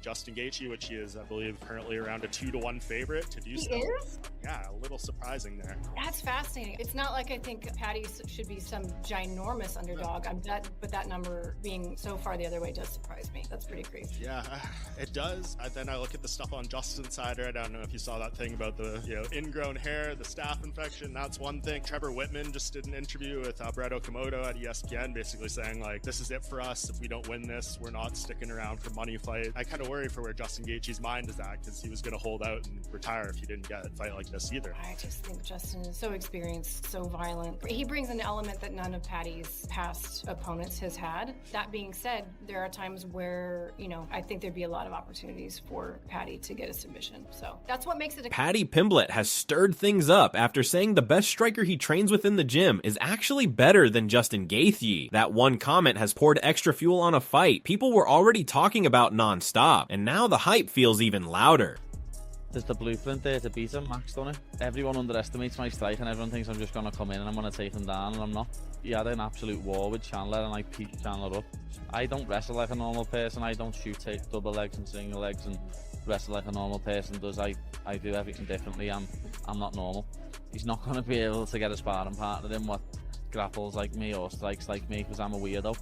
Justin Gaethje, which he is, I believe, currently around a 2-1 favorite to do so. He is? Yeah, a little surprising there. That's fascinating. It's not like I think Paddy should be some ginormous underdog. But that number being so far the other way does surprise me. That's pretty crazy. Yeah, it does. Then I look at the stuff on Justice Insider. I don't know if you saw that thing about the ingrown hair, the staph infection. That's one thing. Trevor Whitman just did an interview with Brett Okamoto at ESPN, basically saying like, this is it for us. If we don't win this, we're not sticking around for money fight. I kind of worry for where Justin Gaethje's mind is at, because he was going to hold out and retire if he didn't get a fight like this either. I just think Justin is so experienced, so violent. He brings an element that none of Paddy's past opponents has had. That being said, there are times where, I think there'd be a lot of opportunities for Paddy to get a submission. So that's what makes it Paddy Pimblett has stirred things up after saying the best striker he trains with in the gym is actually better than Justin Gaethje. That one comment has poured extra fuel on a fight people were already talking about non-stop, and now the hype feels even louder. There's the blueprint there to beat him, Max done it. Everyone underestimates my strike and everyone thinks I'm just going to come in and I'm going to take him down, and I'm not. He had an absolute war with Chandler and I pieced Chandler up. I don't wrestle like a normal person. I don't take double legs and single legs and wrestle like a normal person does. I do everything differently. I'm not normal. He's not going to be able to get a sparring partner in what grapples like me or strikes like me, because I'm a weirdo.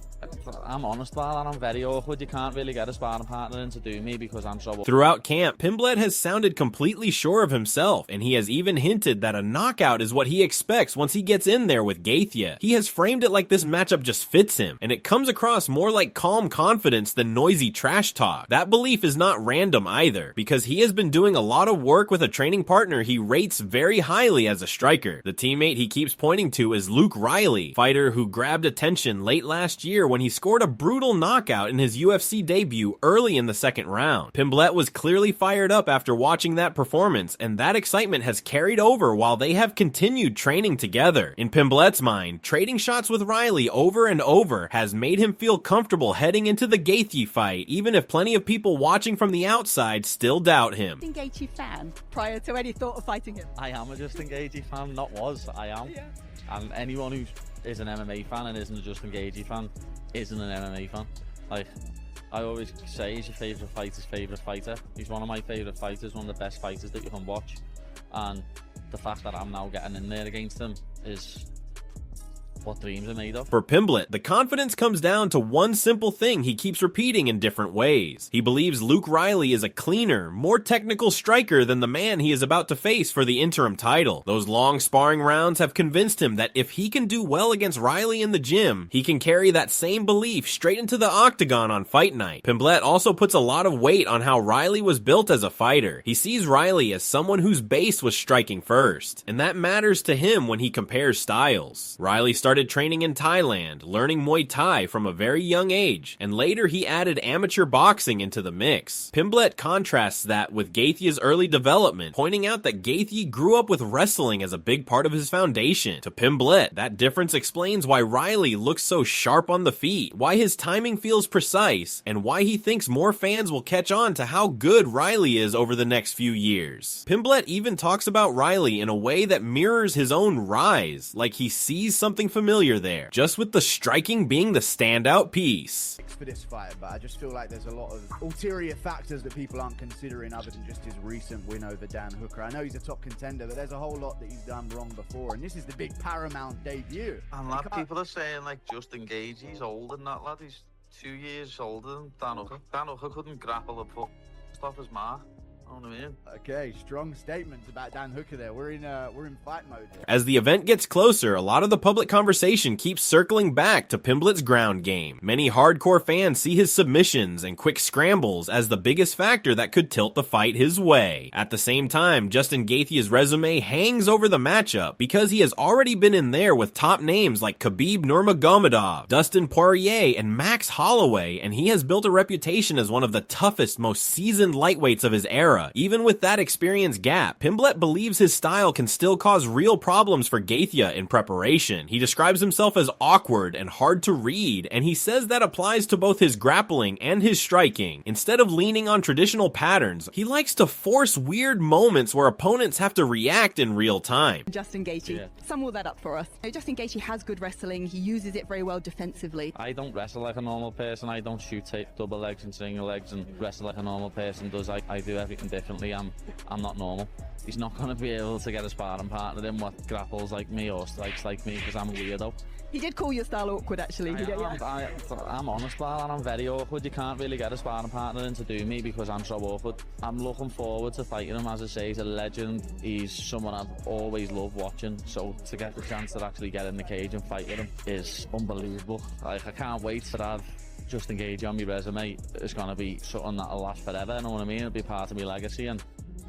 I'm honest about that. I'm very awkward. You can't really get a sparring partner in to do me because I'm so... Throughout camp, Pimblett has sounded completely sure of himself, and he has even hinted that a knockout is what he expects once he gets in there with Gaethje. He has framed it like this matchup just fits him, and it comes across more like calm confidence than noisy trash talk. That belief is not random either, because he has been doing a lot of work with a training partner he rates very highly as a striker. The teammate he keeps pointing to is Luke Riley, fighter who grabbed attention late last year when he scored a brutal knockout in his UFC debut early in the second round. Pimblett was clearly fired up after watching that performance, and that excitement has carried over while they have continued training together. In Pimblett's mind, trading shots with Riley over and over has made him feel comfortable heading into the Gaethje fight, even if plenty of people watching from the outside still doubt him. Gaethje fan prior to any thought of fighting him? I am a Justin Gaethje fan, not was, I am. Yeah. And anyone who is an MMA fan and isn't a Justin Gaethje fan isn't an MMA fan. Like, I always say, he's your favourite fighter's favourite fighter. He's one of my favourite fighters, one of the best fighters that you can watch. And the fact that I'm now getting in there against him is what dreams are made of. For Pimblett, the confidence comes down to one simple thing he keeps repeating in different ways. He believes Luke Riley is a cleaner, more technical striker than the man he is about to face for the interim title. Those long sparring rounds have convinced him that if he can do well against Riley in the gym, he can carry that same belief straight into the octagon on fight night. Pimblett also puts a lot of weight on how Riley was built as a fighter. He sees Riley as someone whose base was striking first, and that matters to him when he compares styles. Riley started training in Thailand, learning Muay Thai from a very young age, and later he added amateur boxing into the mix. Pimblett contrasts that with Gaethje's early development, pointing out that Gaethje grew up with wrestling as a big part of his foundation. To Pimblett, that difference explains why Riley looks so sharp on the feet, why his timing feels precise, and why he thinks more fans will catch on to how good Riley is over the next few years. Pimblett even talks about Riley in a way that mirrors his own rise, like he sees something familiar there, just with the striking being the standout piece. For this fight, but I just feel like there's a lot of ulterior factors that people aren't considering other than just his recent win over Dan Hooker. I know he's a top contender, but there's a whole lot that he's done wrong before, and this is the big Paramount debut. And lad, people are saying like Justin Gaethje's older than that lad. He's 2 years older than Dan Hooker. Dan Hooker couldn't grapple a foot off his mark. I mean. Okay, strong statements about Dan Hooker there. We're in fight mode here. As the event gets closer, a lot of the public conversation keeps circling back to Pimblett's ground game. Many hardcore fans see his submissions and quick scrambles as the biggest factor that could tilt the fight his way. At the same time, Justin Gaethje's resume hangs over the matchup because he has already been in there with top names like Khabib Nurmagomedov, Dustin Poirier, and Max Holloway, and he has built a reputation as one of the toughest, most seasoned lightweights of his era. era. Even with that experience gap, Pimblett believes his style can still cause real problems for Gaethje in preparation. He describes himself as awkward and hard to read, and he says that applies to both his grappling and his striking. Instead of leaning on traditional patterns, he likes to force weird moments where opponents have to react in real time. Justin Gaethje, sum all that up for us. Justin Gaethje has good wrestling. He uses it very well defensively. I don't wrestle like a normal person. I don't shoot double legs and single legs and wrestle like a normal person does. I do everything differently. I'm not normal. He's not going to be able to get a sparring partner in what grapples like me or strikes like me because I'm a weirdo. He did call your style awkward, actually. I'm honest, pal, and I'm very awkward. You can't really get a sparring partner in to do me because I'm so awkward. I'm looking forward to fighting him. As I say, he's a legend. He's someone I've always loved watching. So to get the chance to actually get in the cage and fight with him is unbelievable. Like, I can't wait to have Justin Gaethje on my resume. It's going to be something that'll last forever, you know what I mean? It'll be part of my legacy, and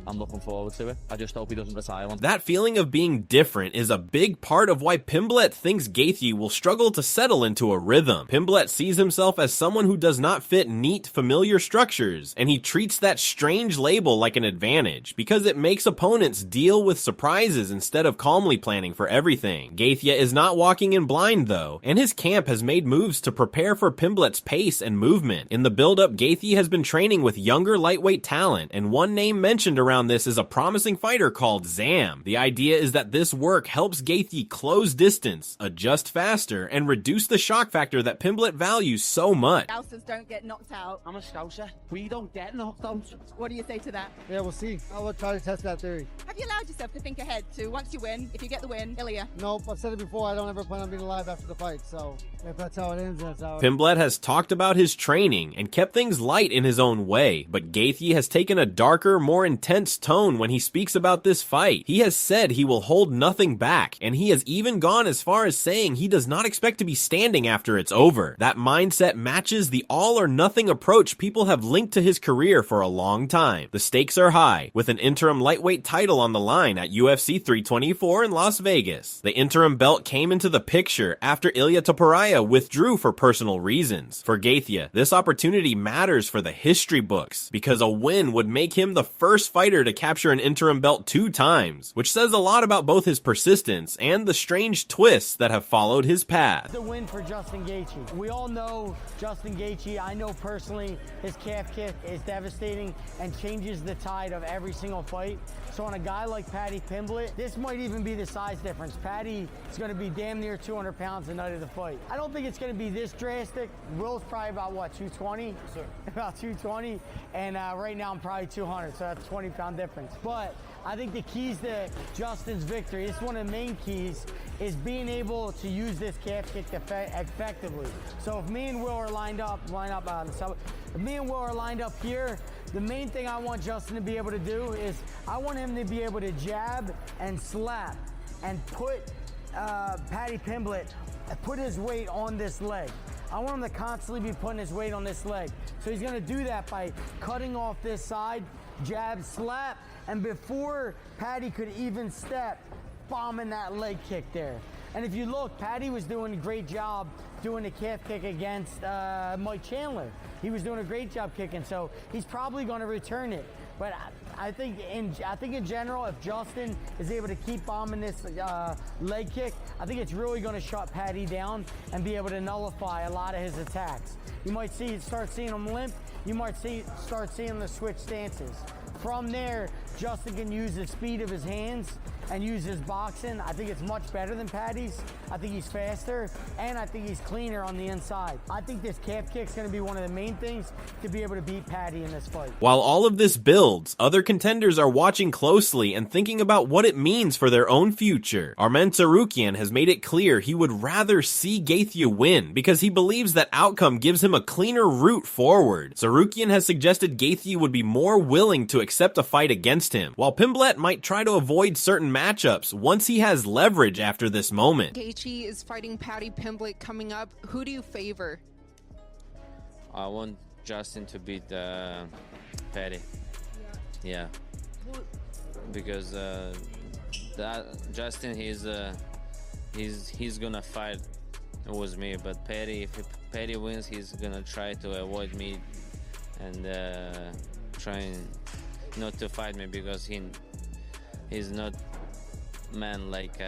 I'm looking forward to it. I just hope he doesn't retire one. That feeling of being different is a big part of why Pimblett thinks Gaethje will struggle to settle into a rhythm. Pimblett sees himself as someone who does not fit neat, familiar structures, and he treats that strange label like an advantage because it makes opponents deal with surprises instead of calmly planning for everything. Gaethje is not walking in blind though, and his camp has made moves to prepare for Pimblett's pace and movement. In the build-up, Gaethje has been training with younger lightweight talent, and one name mentioned around this is a promising fighter called Zam. The idea is that this work helps Gaethje close distance, adjust faster, and reduce the shock factor that Pimblett values so much. Scousers don't get knocked out. I'm a Scouser. We don't get knocked out. What do you say to that? Yeah, we'll see. I will try to test that theory. Have you allowed yourself to think ahead to once you win, if you get the win, Ilya? Nope, I've said it before, I don't ever plan on being alive after the fight, so if that's how it ends, that's how it Pimblett has talked about his training and kept things light in his own way, but Gaethje has taken a darker, more intense tone when he speaks about this fight. He has said he will hold nothing back, and he has even gone as far as saying he does not expect to be standing after it's over. That mindset matches the all-or-nothing approach people have linked to his career for a long time. The stakes are high, with an interim lightweight title on the line at UFC 324 in Las Vegas. The interim belt came into the picture after Ilia Topuria withdrew for personal reasons. For Gaethje, this opportunity matters for the history books, because a win would make him the first fighter to capture an interim belt 2 times, which says a lot about both his persistence and the strange twists that have followed his path. The win for Justin Gaethje. We all know Justin Gaethje. I know personally his calf kick is devastating and changes the tide of every single fight. So on a guy like Paddy Pimblett, this might even be the size difference. Paddy is going to be damn near 200 pounds the night of the fight. I don't think it's going to be this drastic. Will's probably about, what, 220? Sure. About 220. And right now I'm probably 200, so that's a 20-pound difference. But I think the keys to Justin's victory, this is one of the main keys, is being able to use this calf kick effectively. So if me and Will are lined up here, the main thing I want Justin to be able to do is I want him to be able to jab and slap and put Paddy Pimblett, put his weight on this leg. I want him to constantly be putting his weight on this leg. So he's gonna do that by cutting off this side, jab, slap, and before Paddy could even step, bombing that leg kick there. And if you look, Paddy was doing a great job doing the calf kick against Mike Chandler. He was doing a great job kicking, so he's probably going to return it. But I think in general, if Justin is able to keep bombing this leg kick, I think it's really going to shut Paddy down and be able to nullify a lot of his attacks. You might start seeing him limp. You might start seeing him switch stances. From there, Justin can use the speed of his hands and use his boxing. I think it's much better than Paddy's. I think he's faster, and I think he's cleaner on the inside. I think this calf kick's gonna be one of the main things to be able to beat Paddy in this fight. While all of this builds, other contenders are watching closely and thinking about what it means for their own future. Armen Tsarukyan has made it clear he would rather see Gaethje win because he believes that outcome gives him a cleaner route forward. Tsarukyan has suggested Gaethje would be more willing to accept a fight against him, while Pimblett might try to avoid certain matchups once he has leverage after this moment. Gaethje is fighting Paddy Pimblett coming up. Who do you favor? I want Justin to beat Paddy. Yeah. Because that Justin, he's gonna fight with me, but Paddy, if Paddy wins, he's gonna try to avoid me and try and not to fight me because he's not man like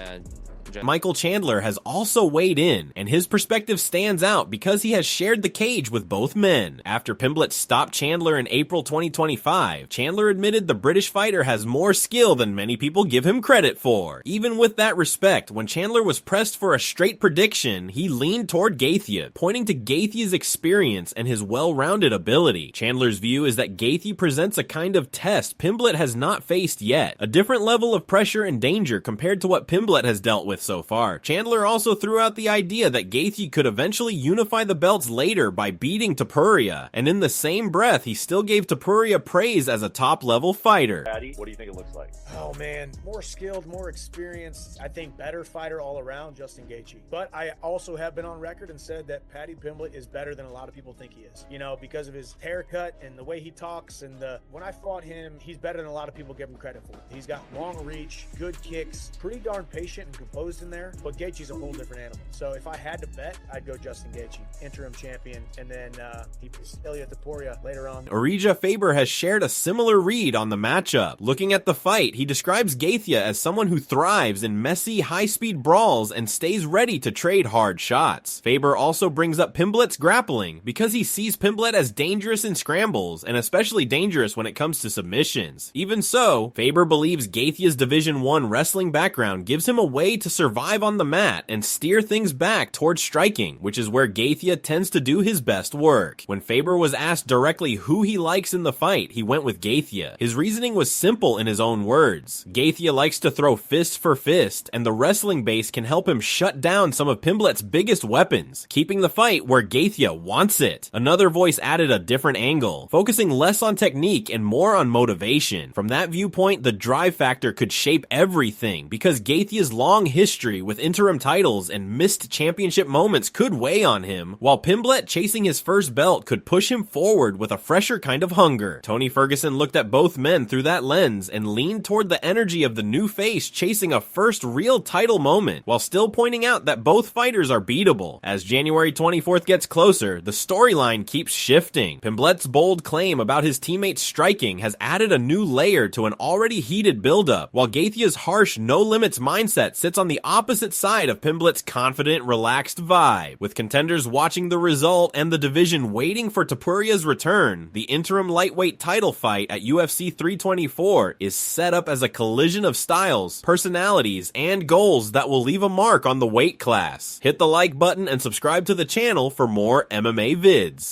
Michael Chandler has also weighed in, and his perspective stands out because he has shared the cage with both men. After Pimblett stopped Chandler in April 2025, Chandler admitted the British fighter has more skill than many people give him credit for. Even with that respect, when Chandler was pressed for a straight prediction, he leaned toward Gaethje, pointing to Gaethje's experience and his well-rounded ability. Chandler's view is that Gaethje presents a kind of test Pimblett has not faced yet, a different level of pressure and danger compared to what Pimblett has dealt with so far. Chandler also threw out the idea that Gaethje could eventually unify the belts later by beating Topuria, and in the same breath, he still gave Topuria praise as a top-level fighter. Paddy, what do you think it looks like? Oh man, more skilled, more experienced, I think better fighter all around, Justin Gaethje. But I also have been on record and said that Paddy Pimblett is better than a lot of people think he is. You know, because of his haircut and the way he talks, and when I fought him, he's better than a lot of people give him credit for. He's got long reach, good kicks, pretty darn patient and composed in there, but Gaethje's a whole different animal. So if I had to bet, I'd go Justin Gaethje, interim champion, and then he beats Ilia Topuria later on. Orija Faber has shared a similar read on the matchup. Looking at the fight, he describes Gaethje as someone who thrives in messy, high-speed brawls and stays ready to trade hard shots. Faber also brings up Pimblett's grappling because he sees Pimblett as dangerous in scrambles and especially dangerous when it comes to submissions. Even so, Faber believes Gaethje's Division I wrestling background gives him a way to survive on the mat and steer things back towards striking, which is where Gaethje tends to do his best work. When Faber was asked directly who he likes in the fight, he went with Gaethje. His reasoning was simple in his own words. Gaethje likes to throw fist for fist, and the wrestling base can help him shut down some of Pimblett's biggest weapons, keeping the fight where Gaethje wants it. Another voice added a different angle, focusing less on technique and more on motivation. From that viewpoint, the drive factor could shape everything, because Gaethje's long history with interim titles and missed championship moments could weigh on him, while Pimblett chasing his first belt could push him forward with a fresher kind of hunger. Tony Ferguson looked at both men through that lens and leaned toward the energy of the new face chasing a first real title moment, while still pointing out that both fighters are beatable. As January 24th gets closer, the storyline keeps shifting. Pimblett's bold claim about his teammates striking has added a new layer to an already heated buildup, while Gaethje's harsh no-limits mindset sits on the opposite side of Pimblett's confident, relaxed vibe. With contenders watching the result and the division waiting for Topuria's return, the interim lightweight title fight at UFC 324 is set up as a collision of styles, personalities, and goals that will leave a mark on the weight class. Hit the like button and subscribe to the channel for more MMA vids.